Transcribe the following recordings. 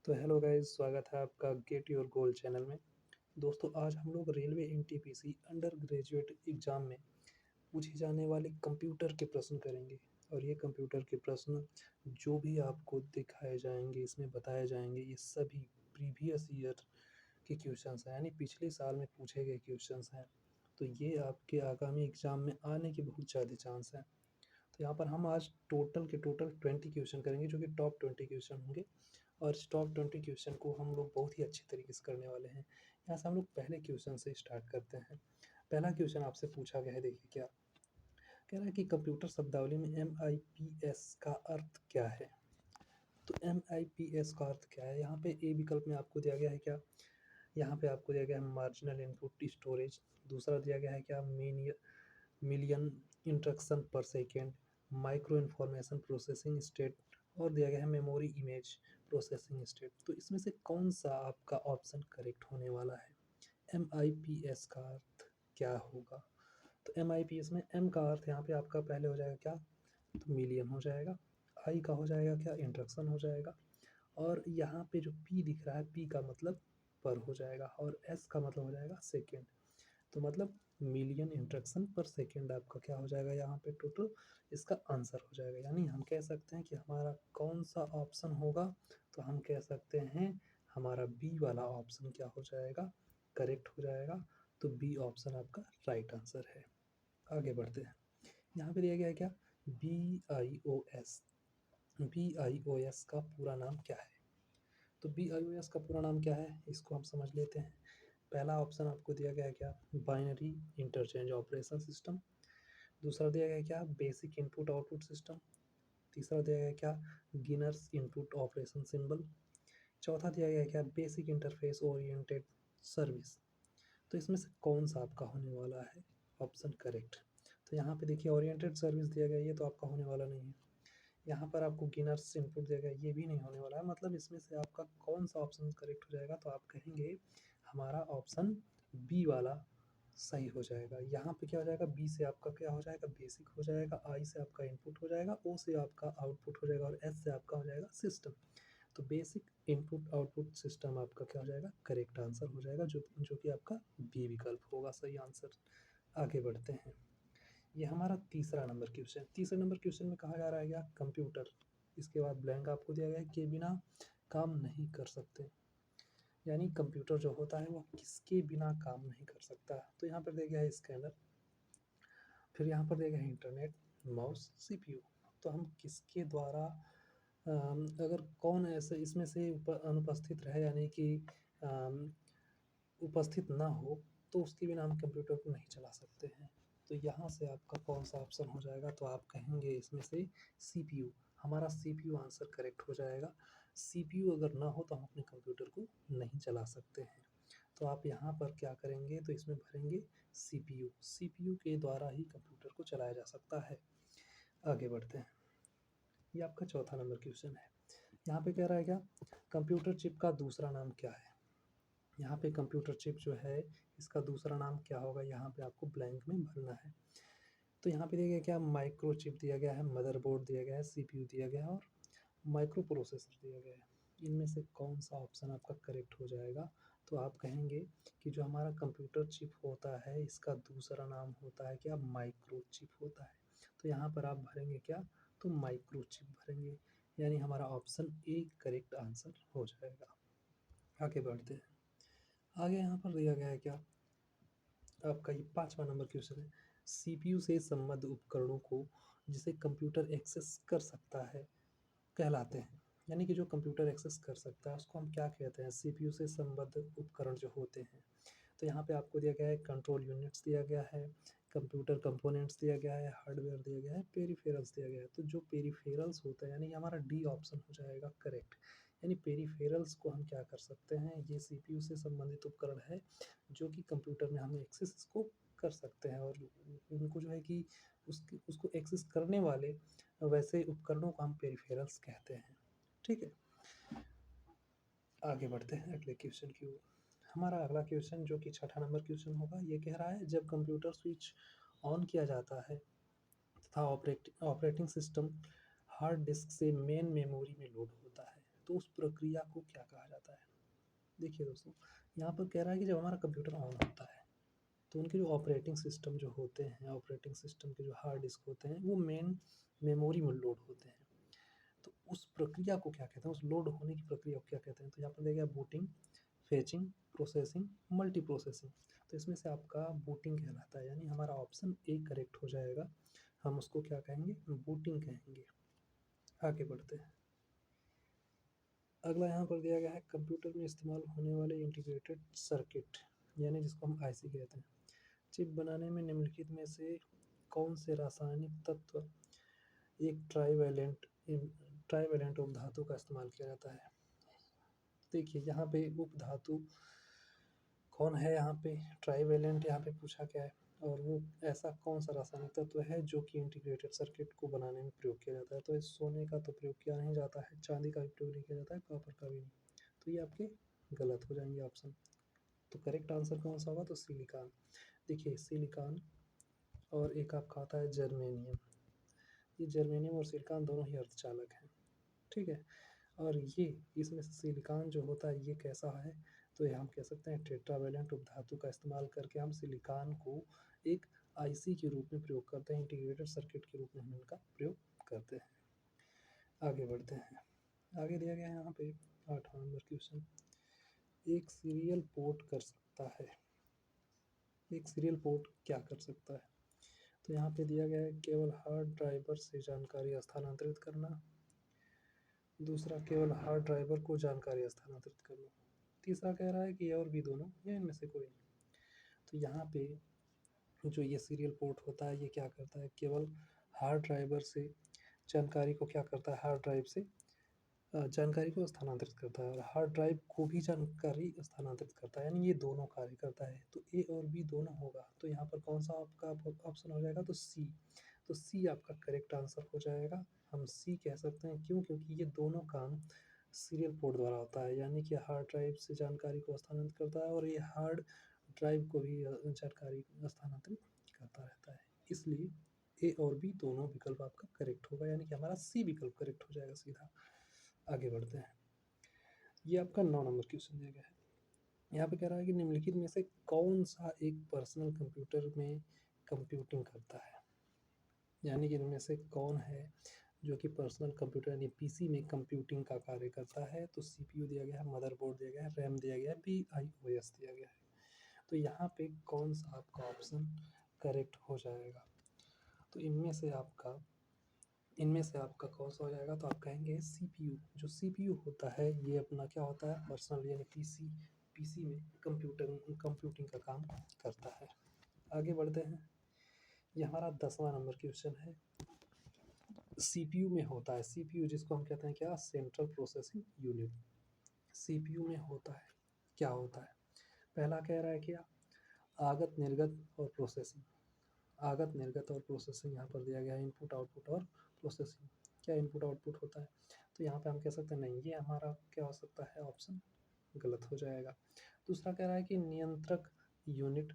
तो hello guys, स्वागत है आपका गेट योर गोल चैनल में। दोस्तों, आज हम लोग railway NTPC under graduate exam में पूछे जाने वाले कंप्यूटर के प्रश्न करेंगे। और ये कंप्यूटर के प्रश्न जो भी आपको दिखाए जाएंगे, इसमें बताए जाएंगे, ये सभी प्रीवियस ईयर के क्वेश्चंस हैं, यानी पिछले साल में पूछे गए क्वेश्चंस हैं। तो ये आपके आगामी एग्ज़ाम में आने के बहुत ज़्यादा चांस हैं। तो यहाँ पर हम आज टोटल के टोटल 20 क्वेश्चन करेंगे, जो कि टॉप 20 क्वेश्चन होंगे। और इस टॉप 20 क्वेश्चन को हम लोग बहुत ही अच्छे तरीके से करने वाले हैं। यहाँ से हम लोग पहले क्वेश्चन से स्टार्ट करते हैं। पहला क्वेश्चन आपसे पूछा गया है, देखिए क्या कह रहा है कि कंप्यूटर शब्दावली में MIPS का अर्थ क्या है। तो MIPS का अर्थ क्या है, यहाँ पे ए विकल्प में आपको दिया गया है क्या, यहाँ पे आपको दिया गया है मार्जिनल इनपुट स्टोरेज। दूसरा दिया गया है क्या, मिलियन इंस्ट्रक्शन पर second, micro information processing state, और दिया गया है मेमोरी इमेज प्रोसेसिंग स्टेट। तो इसमें से कौन सा आपका ऑप्शन करेक्ट होने वाला है। MIPS का अर्थ क्या होगा। तो MIPS में M का अर्थ यहाँ पे आपका पहले हो जाएगा क्या, तो मिलियन हो जाएगा। I का हो जाएगा क्या, इंस्ट्रक्शन हो जाएगा। और यहाँ पे जो P दिख रहा है, P का मतलब पर हो जाएगा, और S का मतलब हो जाएगा सेकेंड। तो मतलब मिलियन इंस्ट्रक्शन पर सेकेंड आपका क्या हो जाएगा, यहाँ पे टोटल इसका आंसर हो जाएगा। यानी हम कह सकते हैं कि हमारा कौन सा ऑप्शन होगा, तो हम कह सकते हैं हमारा बी वाला ऑप्शन क्या हो जाएगा, करेक्ट हो जाएगा। तो बी ऑप्शन आपका राइट आंसर है। आगे बढ़ते हैं। यहाँ पे दिया गया है क्या, BIOS का पूरा नाम क्या है। तो BIOS का पूरा नाम क्या है, इसको हम समझ लेते हैं। पहला ऑप्शन आपको दिया गया है क्या, बाइनरी इंटरचेंज ऑपरेशन सिस्टम। दूसरा दिया गया है क्या, बेसिक इनपुट आउटपुट सिस्टम। तीसरा दिया गया है क्या, गिनर्स इनपुट ऑपरेशन सिंबल। चौथा दिया गया है क्या, बेसिक इंटरफेस ओरिएंटेड सर्विस। तो इसमें से कौन सा आपका होने वाला है ऑप्शन करेक्ट। तो यहाँ पे देखिए ओरिएंटेड सर्विस दिया गया है, ये तो आपका होने वाला नहीं है। यहाँ पर आपको गिनर्स इनपुट दिया गया है, ये भी नहीं होने वाला है। मतलब इसमें से आपका कौन सा ऑप्शन करेक्ट हो जाएगा, तो आप कहेंगे हमारा ऑप्शन बी वाला सही हो जाएगा। यहाँ पे क्या हो जाएगा, बी से आपका क्या हो जाएगा, बेसिक हो जाएगा। आई से आपका इनपुट हो जाएगा। ओ से आपका आउटपुट हो जाएगा। और एस से आपका हो जाएगा सिस्टम। तो बेसिक इनपुट आउटपुट सिस्टम आपका क्या हो जाएगा, करेक्ट आंसर हो जाएगा, जो कि आपका बी विकल्प होगा सही आंसर। आगे बढ़ते हैं। ये हमारा तीसरा नंबर क्वेश्चन। तीसरे नंबर क्वेश्चन में कहा जा रहा है क्या, कंप्यूटर, इसके बाद ब्लैंक आपको दिया गया है, के बिना काम नहीं कर सकते। यानी कंप्यूटर जो होता है वो किसके बिना काम नहीं कर सकता। तो यहाँ पर दिया गया है स्कैनर, फिर यहाँ पर दिया गया है इंटरनेट, माउस, CPU। तो हम किसके द्वारा अगर कौन ऐसे इसमें से अनुपस्थित रहे, यानी कि अम, उपस्थित ना हो, तो उसके बिना हम कंप्यूटर को नहीं चला सकते हैं। तो यहाँ से आपका कौन सा ऑप्शन हो जाएगा, तो आप कहेंगे इसमें से CPU। हमारा CPU आंसर करेक्ट हो जाएगा। CPU अगर ना हो तो हम अपने कंप्यूटर को नहीं चला सकते हैं। तो आप यहाँ पर क्या करेंगे, तो इसमें भरेंगे CPU के द्वारा ही कंप्यूटर को चलाया जा सकता है। आगे बढ़ते हैं। ये आपका चौथा नंबर क्वेश्चन है। यहाँ पे कह रहा है क्या, कंप्यूटर चिप का दूसरा नाम क्या है। यहाँ पे कंप्यूटर चिप जो है, इसका दूसरा नाम क्या होगा, यहाँ पे आपको ब्लैंक में भरना है। तो यहाँ पे दिया गया क्या, माइक्रो चिप दिया गया है, मदरबोर्ड दिया गया है, CPU दिया गया है, और माइक्रो प्रोसेसर दिया गया है। इनमें से कौन सा ऑप्शन आपका करेक्ट हो जाएगा। तो आप कहेंगे कि जो हमारा कंप्यूटर चिप होता है, इसका दूसरा नाम होता है क्या, माइक्रो चिप होता है। तो यहाँ पर आप भरेंगे क्या, तो माइक्रो चिप भरेंगे। यानी हमारा ऑप्शन ए करेक्ट आंसर हो जाएगा। आगे बढ़ते हैं। आगे यहाँ पर दिया गया है क्या, आपका ये पाँचवा नंबर क्वेश्चन है। CPU से संबद्ध उपकरणों को जिसे कंप्यूटर एक्सेस कर सकता है कहलाते हैं। यानी कि जो कंप्यूटर एक्सेस कर सकता है उसको हम क्या कहते हैं, CPU से संबद्ध उपकरण जो होते हैं। तो यहाँ पे आपको दिया गया है कंट्रोल यूनिट्स दिया गया है, कंप्यूटर कंपोनेंट्स दिया गया है, हार्डवेयर दिया गया है, पेरिफेरल्स दिया गया है। तो जो पेरिफेरल्स होता है, यानी हमारा डी ऑप्शन हो जाएगा करेक्ट। यानी पेरिफेरल्स को हम क्या कर सकते हैं, ये CPU से संबंधित उपकरण है जो कि कंप्यूटर में हम एक्सेस इसको कर सकते हैं। और उनको जो है कि उसको एक्सेस करने वाले वैसे उपकरणों को हम पेरिफेरल्स कहते हैं। ठीक है, आगे बढ़ते हैं अगले क्वेश्चन की ओर। हमारा अगला क्वेश्चन जो कि छठा नंबर क्वेश्चन होगा, ये कह रहा है जब कंप्यूटर स्विच ऑन किया जाता है तथा ऑपरेटिंग सिस्टम हार्ड डिस्क से मेन मेमोरी में लोड होता है, तो उस प्रक्रिया को क्या कहा जाता है? देखिए दोस्तों, यहाँ पर कह रहा है कि जब हमारा कंप्यूटर ऑन होता है तो उनके जो ऑपरेटिंग सिस्टम जो होते हैं, ऑपरेटिंग सिस्टम के जो हार्ड डिस्क होते हैं वो मेन मेमोरी में लोड होते हैं। तो उस प्रक्रिया को क्या कहते हैं, उस लोड होने की प्रक्रिया को क्या कहते हैं? तो यहाँ पर देखिए booting, fetching, processing, multi processing. तो इसमें से आपका बूटिंग कहलाता है, यानी हमारा ऑप्शन ए करेक्ट हो जाएगा। हम उसको क्या कहेंगे? बूटिंग कहेंगे। आगे बढ़ते हैं। अगला यहाँ पर दिया गया है कंप्यूटर में इस्तेमाल होने वाले इंटीग्रेटेड सर्किट, यानी जिसको हम आईसी कहते हैं। चिप बनाने में निम्नलिखित में से कौन से रासायनिक तत्व एक ट्राइवेलेंट उपधातु का इस्तेमाल किया जाता है? देखिए यहाँ पे उपधातु कौन है, यहाँ पे ट्राइवेलेंट यहाँ पे पूछा गया है, और वो ऐसा कौन सा रासायनिक तत्व है जो कि इंटीग्रेटेड सर्किट को बनाने में प्रयोग किया जाता है? तो इस सोने का तो प्रयोग किया नहीं जाता है, चांदी का भी प्रयोग नहीं किया जाता है, कॉपर का भी नहीं। तो ये आपके गलत हो जाएंगे ऑप्शन। तो करेक्ट आंसर कौन सा होगा? तो सिलिकॉन। देखिए सिलिकॉन और एक आपका आता है जर्मेनियम। ये जर्मेनियम और सिलिकॉन दोनों ही अर्धचालक हैं, ठीक है। और ये इसमें से सिलिकॉन जो होता है ये कैसा है? तो ये हम कह सकते हैं टेट्रावेलेंट उपधातु का इस्तेमाल करके हम सिलिकॉन को एक आईसी के रूप में प्रयोग करते हैं, इंटीग्रेटेड सर्किट के रूप में हम इनका प्रयोग करते हैं। आगे बढ़ते हैं। आगे दिया गया है यहाँ पे 8वां नंबर क्वेश्चन, एक सीरियल पोर्ट कर सकता है। एक सीरियल पोर्ट क्या कर सकता है? तो यहाँ पे दिया गया है केवल हार्ड ड्राइवर से जानकारी स्थानांतरित करना, दूसरा केवल हार्ड ड्राइवर को जानकारी स्थानांतरित करना, तीसरा कह रहा है कि और भी दोनों या इनमें से कोई नहीं। तो यहाँ पे जो ये सीरियल पोर्ट होता है ये क्या करता है? केवल हार्ड ड्राइवर से जानकारी को क्या करता है? हार्ड ड्राइव से जानकारी को स्थानांतरित करता है और हार्ड ड्राइव को भी जानकारी स्थानांतरित करता है, यानी ये दोनों कार्य करता है। तो ए और बी दोनों होगा, तो यहाँ पर कौन सा आपका ऑप्शन हो जाएगा? तो सी। तो सी आपका करेक्ट आंसर हो जाएगा। हम सी कह सकते हैं, क्यों? क्योंकि ये दोनों काम सीरियल पोर्ट द्वारा होता है, यानी कि हार्ड ड्राइव से जानकारी को स्थानांतरित करता है और ये हार्ड ड्राइव को भी जानकारी स्थानांतरित करता रहता है। इसलिए ए और बी दोनों विकल्प आपका करेक्ट होगा, यानी कि हमारा सी विकल्प करेक्ट हो जाएगा सीधा। आगे बढ़ते हैं। ये आपका 9 नंबर क्वेश्चन दिया गया है। यहाँ पे कह रहा है कि निम्नलिखित में से कौन सा एक पर्सनल कंप्यूटर में कंप्यूटिंग करता है? यानी कि इनमें से कौन है जो कि पर्सनल कंप्यूटर यानी पीसी में कंप्यूटिंग का कार्य करता है? तो सीपीयू दिया गया है, मदरबोर्ड दिया गया है, रैम दिया गया है, बीआईओएस दिया गया है। तो यहाँ पे कौन सा आपका ऑप्शन करेक्ट हो जाएगा? तो इनमें से आपका कौन सा हो जाएगा? तो आप कहेंगे सीपीयू। जो सीपीयू होता है ये अपना क्या होता है? पर्सनल यानी पीसी में कंप्यूटिंग का काम करता है। आगे बढ़ते हैं। ये हमारा 10वां नंबर क्वेश्चन है। सीपीयू में होता है, सीपीयू जिसको हम कहते हैं क्या? Central processing unit. सीपीयू में होता है, क्या होता है? पहला कह रहा है क्या? आगत निर्गत और प्रोसेसिंग। आगत निर्गत और प्रोसेसिंग यहाँ पर दिया गया है, इनपुट आउटपुट और प्रोसेसिंग। क्या इनपुट आउटपुट होता है? तो यहाँ पे हम कह सकते हैं नहीं, ये हमारा क्या हो सकता है? ऑप्शन गलत हो जाएगा। दूसरा कह रहा है कि नियंत्रक यूनिट,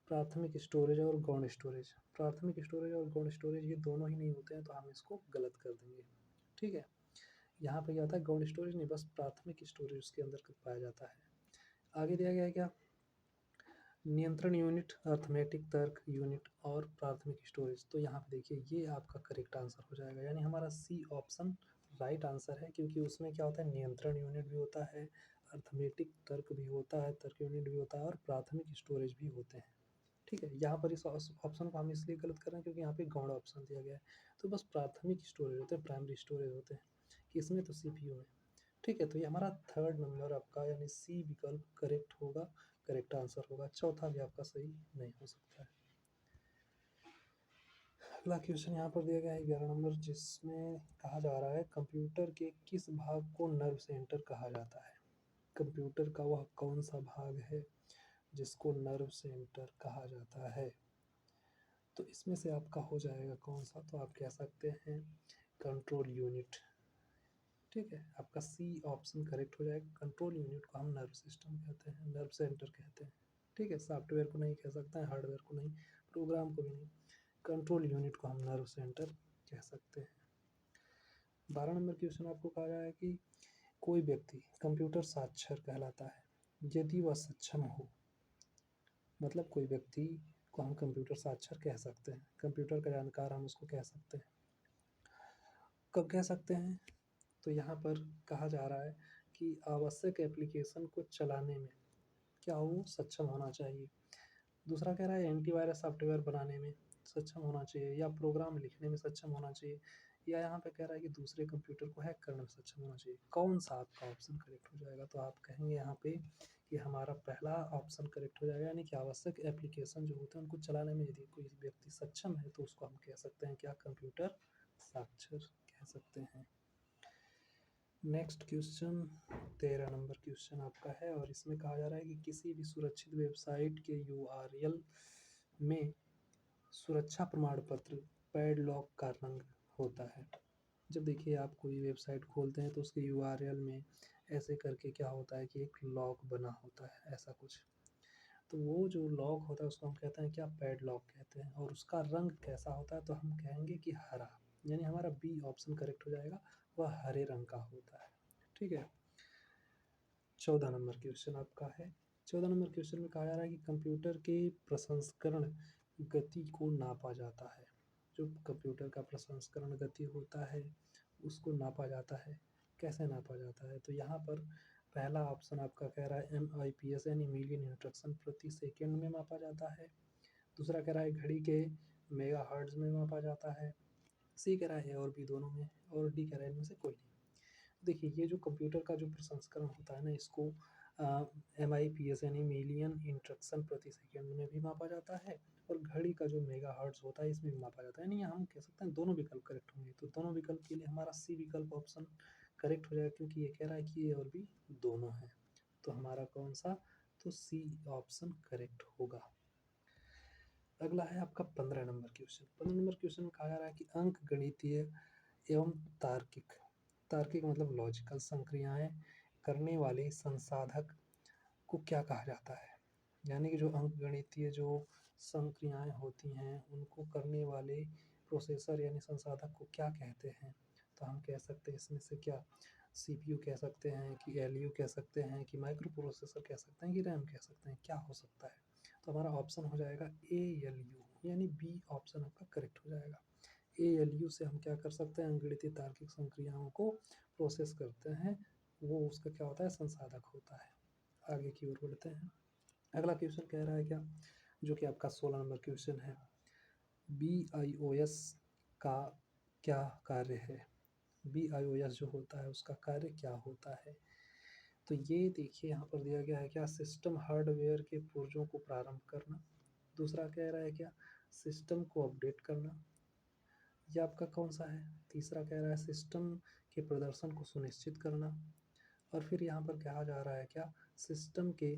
प्राथमिक स्टोरेज और गौण स्टोरेज। प्राथमिक स्टोरेज और गौण स्टोरेज ये दोनों ही नहीं होते हैं, तो हम इसको गलत कर देंगे, ठीक है। यहाँ पे क्या होता है? गौण स्टोरेज नहीं, बस प्राथमिक स्टोरेज उसके अंदर पाया जाता है। आगे दिया गया है क्या? नियंत्रण यूनिट, अर्थमेटिक तर्क यूनिट और प्राथमिक स्टोरेज। तो यहाँ पे देखिए ये आपका करेक्ट आंसर हो जाएगा, यानी हमारा सी ऑप्शन राइट आंसर है, क्योंकि उसमें क्या होता है? नियंत्रण यूनिट भी होता है, अर्थमेटिक तर्क भी होता है, तर्क यूनिट भी होता है और प्राथमिक स्टोरेज भी होते हैं, ठीक है। यहाँ पर इस ऑप्शन को हम इसलिए गलत कर रहे हैं क्योंकि यहाँ पे गौण ऑप्शन दिया गया है। तो बस प्राथमिक स्टोरेज होते हैं, प्राइमरी स्टोरेज होते हैं किसमें? तो सीपीयू में, ठीक है। तो ये हमारा 3rd नंबर आपका यानी सी विकल्प करेक्ट होगा, करेक्ट आंसर होगा। चौथा भी आपका सही नहीं हो सकता है। अगला क्वेश्चन यहाँ पर दिया गया है 11 नंबर, जिसमें कहा जा रहा है कंप्यूटर के किस भाग को नर्व सेंटर कहा जाता है? कंप्यूटर का वह कौन सा भाग है जिसको नर्व सेंटर कहा जाता है? तो इसमें से आपका हो जाएगा कौन सा? तो आप कह सकते हैं कंट्रोल यूनिट, ठीक है। आपका सी ऑप्शन करेक्ट हो जाएगा। कंट्रोल यूनिट को हम नर्व सिस्टम कहते हैं, नर्व सेंटर कहते हैं, ठीक है। सॉफ्टवेयर को नहीं कह सकते हैं, हार्डवेयर को नहीं, प्रोग्राम को भी नहीं। कंट्रोल यूनिट को हम नर्व सेंटर कह सकते हैं। 12 नंबर क्वेश्चन आपको कहा जाए कि कोई व्यक्ति कंप्यूटर साक्षर कहलाता है यदि वह सक्षम हो। मतलब कोई व्यक्ति को हम कंप्यूटर साक्षर कह सकते हैं, कंप्यूटर का जानकार हम उसको कह सकते हैं। कब कह सकते हैं? तो यहाँ पर कहा जा रहा है कि आवश्यक एप्लीकेशन को चलाने में क्या वो सक्षम होना चाहिए। दूसरा कह रहा है एंटीवायरस सॉफ्टवेयर बनाने में सक्षम होना चाहिए, या प्रोग्राम लिखने में सक्षम होना चाहिए, या यहाँ पे कह रहा है कि दूसरे कंप्यूटर को हैक करने में सक्षम होना चाहिए। कौन सा आपका ऑप्शन करेक्ट हो जाएगा? तो आप कहेंगे यहाँ पे कि हमारा पहला ऑप्शन करेक्ट हो जाएगा, यानी कि आवश्यक एप्लीकेशन जो होते हैं उनको चलाने में यदि कोई व्यक्ति सक्षम है तो उसको हम कह सकते हैं क्या? कंप्यूटर साक्षर कह सकते हैं। नेक्स्ट क्वेश्चन 13 नंबर क्वेश्चन आपका है, और इसमें कहा जा रहा है कि किसी भी सुरक्षित वेबसाइट के URL में सुरक्षा प्रमाण पत्र पैडलॉक का रंग होता है। जब देखिए आप कोई वेबसाइट खोलते हैं तो उसके URL में ऐसे करके क्या होता है कि एक लॉक बना होता है, ऐसा कुछ। तो वो जो लॉक होता है उसको हम कहते हैं क्या? पैडलॉक कहते हैं। और उसका रंग कैसा होता है? तो हम कहेंगे कि हरा, यानी हमारा बी ऑप्शन करेक्ट हो जाएगा, वह हरे रंग का होता है। ठीक है। 14 नंबर क्वेश्चन आपका है। 14 नंबर क्वेश्चन में कहा जा रहा है कि कंप्यूटर के प्रसंस्करण गति को नापा जाता है। जो कंप्यूटर का प्रसंस्करण गति होता है उसको नापा जाता है। कैसे नापा जाता है? तो यहाँ पर पहला ऑप्शन आपका कह रहा है MIPS यानी मिलियन इंस्ट्रक्शन प्रति सेकेंड में मापा जाता है। दूसरा कह रहा है घड़ी के मेगाहर्ट्ज में मापा जाता है। सी कह रहा है और भी दोनों में, और डी कह रहा है इनमें से कोई नहीं। देखिए ये जो कंप्यूटर का जो प्रसंस्करण होता है ना, इसको MIPS यानी मिलियन इंस्ट्रक्शन प्रति सेकेंड में भी मापा जाता है, और घड़ी का जो मेगाहर्ट्ज होता है इसमें भी मापा जाता है। यानी हम कह सकते हैं दोनों विकल्प करेक्ट होंगे। तो दोनों विकल्प के लिए हमारा सी विकल्प ऑप्शन करेक्ट हो जाएगा, क्योंकि ये कह रहा है कि ये और भी दोनों हैं। तो हमारा कौन सा? तो सी ऑप्शन करेक्ट होगा। अगला है आपका 15 नंबर क्वेश्चन। 15 नंबर क्वेश्चन में कहा जा रहा है कि अंक गणितीय एवं तार्किक, तार्किक मतलब लॉजिकल संक्रियाएं करने वाले संसाधक को क्या कहा जाता है? यानी कि जो अंकगणितीय जो संक्रियाएं होती हैं उनको करने वाले प्रोसेसर यानी संसाधक को क्या कहते हैं? तो हम कह सकते हैं इसमें से क्या? CPU कह सकते हैं कि LU कह सकते हैं कि माइक्रो प्रोसेसर कह सकते हैं कि रैम कह सकते हैं, क्या हो सकता है? तो हमारा ऑप्शन हो जाएगा ALU, यानी बी ऑप्शन आपका करेक्ट हो जाएगा। ALU से हम क्या कर सकते हैं? अंकगणितीय तार्किक संक्रियाओं को प्रोसेस करते हैं, वो उसका क्या होता है? संसाधक होता है। आगे की ओर बढ़ते हैं। अगला क्वेश्चन कह रहा है क्या? जो कि आपका 16 नंबर क्वेश्चन है, BIOS का क्या कार्य है? BIOS जो होता है उसका कार्य क्या होता है? तो ये देखिए यहाँ पर दिया गया है क्या? सिस्टम हार्डवेयर के पुर्जों को प्रारंभ करना। दूसरा कह रहा है क्या? सिस्टम को अपडेट करना। ये आपका कौन सा है? तीसरा कह रहा है सिस्टम के प्रदर्शन को सुनिश्चित करना। और फिर यहाँ पर कहा जा रहा है क्या? सिस्टम के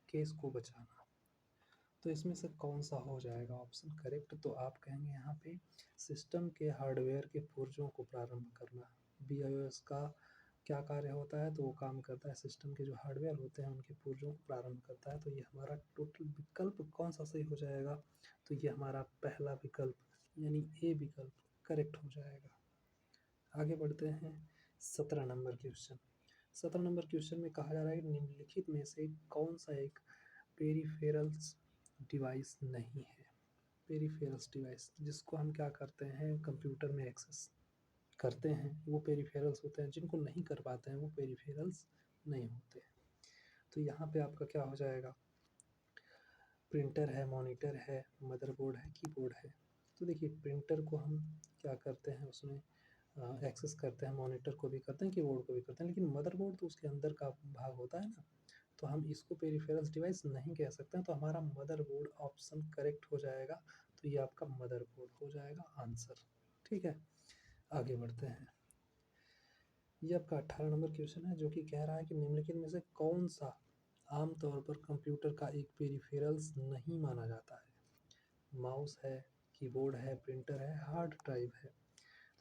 केस को बचाना। तो इसमें से कौन सा हो जाएगा ऑप्शन करेक्ट? तो आप कहेंगे यहाँ पे सिस्टम के हार्डवेयर के पुर्जों को प्रारंभ करना। BIOS का क्या कार्य होता है? तो वो काम करता है सिस्टम के जो हार्डवेयर होते हैं उनके पुर्जों को प्रारंभ करता है। तो ये हमारा टोटल विकल्प कौन सा सही हो जाएगा? तो ये हमारा पहला विकल्प यानी ए विकल्प करेक्ट हो जाएगा। आगे बढ़ते हैं 17 नंबर क्वेश्चन। 17 नंबर क्वेश्चन में कहा जा रहा है कि निम्नलिखित में से कौन सा एक पेरिफेरल्स डिवाइस नहीं है? पेरिफेरल्स डिवाइस जिसको हम क्या करते हैं कंप्यूटर में एक्सेस करते हैं वो पेरिफेरल्स होते हैं, जिनको नहीं कर पाते हैं वो पेरिफेरल्स नहीं होते। तो यहाँ पे आपका क्या हो जाएगा? प्रिंटर है, मॉनिटर है, मदरबोर्ड है, कीबोर्ड है। तो देखिए प्रिंटर को हम क्या करते हैं उसमें एक्सेस करते हैं, मॉनिटर को भी करते हैं, कीबोर्ड को भी करते हैं, लेकिन मदरबोर्ड तो उसके अंदर का भाग होता है ना, तो हम इसको पेरिफेरल्स डिवाइस नहीं कह सकते हैं। तो हमारा मदरबोर्ड ऑप्शन करेक्ट हो जाएगा। तो ये आपका मदरबोर्ड हो जाएगा आंसर। ठीक है, आगे बढ़ते हैं। ये आपका 18 नंबर क्वेश्चन है जो कि कह रहा है कि निम्नलिखित में से कौन सा आमतौर पर कंप्यूटर का एक पेरिफेरल्स नहीं माना जाता है? माउस है, कीबोर्ड है, प्रिंटर है, हार्ड ड्राइव है।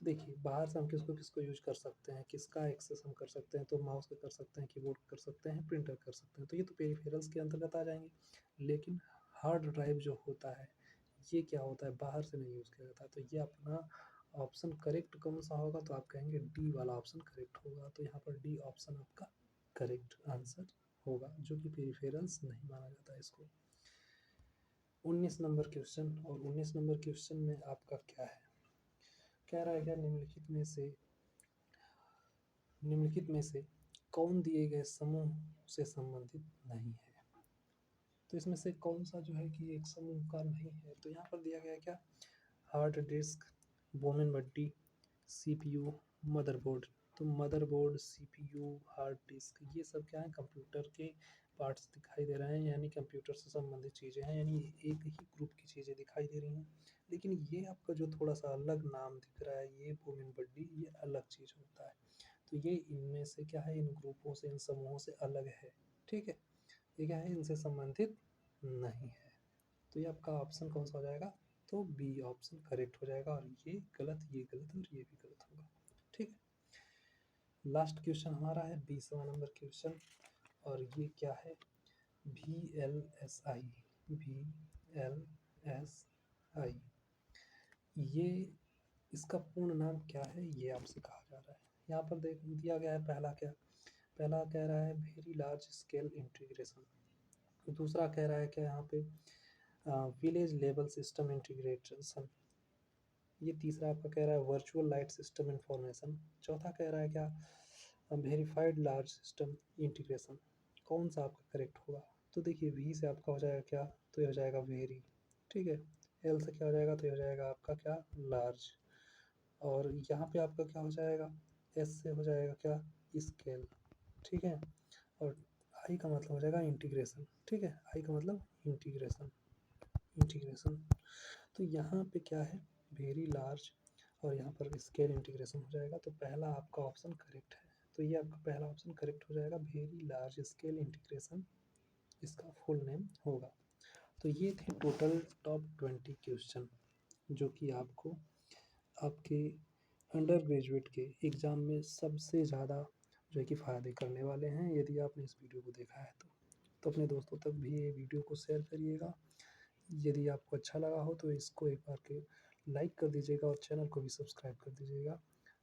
तो देखिए बाहर से हम किसको किसको यूज कर सकते हैं, किसका एक्सेस हम कर सकते हैं? तो माउस का कर सकते हैं, कीबोर्ड कर सकते हैं, प्रिंटर कर सकते हैं। तो ये तो पेरिफेरल्स के अंतर्गत आ जाएंगे। लेकिन हार्ड ड्राइव जो होता है ये क्या होता है? बाहर से नहीं यूज़ किया जाता है। तो ये अपना ऑप्शन करेक्ट कौन सा होगा, तो आप कहेंगे डी वाला ऑप्शन करेक्ट होगा। तो यहाँ पर डी ऑप्शन आपका करेक्ट आंसर होगा, जो कि पेरिफेरल्स नहीं माना जाता इसको। 19 नंबर क्वेश्चन, और 19 नंबर क्वेश्चन में आपका क्या है, कह रहा है क्या, निम्नलिखित में से कौन दिए गए समूह से संबंधित नहीं है। तो इसमें से कौन सा जो है कि एक समूह का नहीं है, तो यहाँ पर दिया गया क्या, हार्ड डिस्क, बोमेन बड्डी, सीपीयू, मदरबोर्ड। तो मदरबोर्ड, सीपीयू, हार्ड डिस्क, ये सब क्या है, कंप्यूटर के पार्ट्स दिखाई दे रहे हैं, यानी कंप्यूटर से संबंधित चीज़ें हैं, यानी एक ही ग्रुप की चीज़ें दिखाई दे रही हैं। लेकिन ये आपका जो थोड़ा सा अलग नाम दिख रहा है, ये बोमेन बड्डी, ये अलग चीज़ होता है। तो ये इनमें से क्या है, इन ग्रुपों से, इन समूहों से अलग है। ठीक है, ये क्या है, इनसे संबंधित नहीं है। तो ये आपका ऑप्शन कौन सा हो जाएगा, तो बी ऑप्शन करेक्ट हो जाएगा, और ये गलत, ये गलत, और ये भी गलत होगा। ठीक है, लास्ट क्वेश्चन हमारा है 20वां नंबर क्वेश्चन, और ये क्या है, VLSI, VLSI, ये इसका पूर्ण नाम क्या है, ये आपसे कहा जा रहा है। यहाँ पर देख दिया गया है, पहला क्या, पहला कह रहा है वेरी लार्ज स्केल इंटीग्रेशन, दूसरा कह रहा है क्या यहाँ पे विलेज लेवल सिस्टम इंटीग्रेशन, ये तीसरा आपका कह रहा है वर्चुअल लाइट सिस्टम इंफॉर्मेशन, चौथा कह रहा है क्या, वेरीफाइड लार्ज सिस्टम इंटीग्रेशन। कौन सा आपका करेक्ट होगा, तो देखिए वी से आपका हो जाएगा क्या, तो ये हो जाएगा वेरी। ठीक है, एल से क्या हो जाएगा, तो ये हो जाएगा आपका क्या, लार्ज, और यहाँ पे आपका क्या हो जाएगा, एस से हो जाएगा क्या, स्केल। ठीक है, और आई का मतलब हो जाएगा इंटीग्रेशन। ठीक है, आई का मतलब इंटीग्रेशन, इंटीग्रेशन। तो यहाँ पे क्या है, वेरी लार्ज, और यहाँ पर स्केल इंटीग्रेशन हो जाएगा। तो पहला आपका ऑप्शन करेक्ट है, तो ये आपका पहला ऑप्शन करेक्ट हो जाएगा, वेरी लार्ज स्केल इंटीग्रेशन इसका फुल नेम होगा। तो ये थे टोटल टॉप 20 क्वेश्चन, जो कि आपको आपके अंडर ग्रेजुएट के एग्ज़ाम में सबसे ज़्यादा जो है कि फ़ायदे करने वाले हैं, यदि आपने इस वीडियो को देखा है तो अपने दोस्तों तक भी ये वीडियो को शेयर करिएगा। यदि आपको अच्छा लगा हो तो इसको एक बार के लाइक कर दीजिएगा, और चैनल को भी सब्सक्राइब कर दीजिएगा।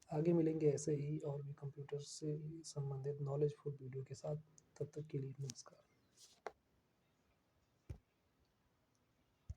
आगे मिलेंगे ऐसे ही और भी कंप्यूटर से संबंधित नॉलेजफुल वीडियो के साथ, तब तक के लिए नमस्कार।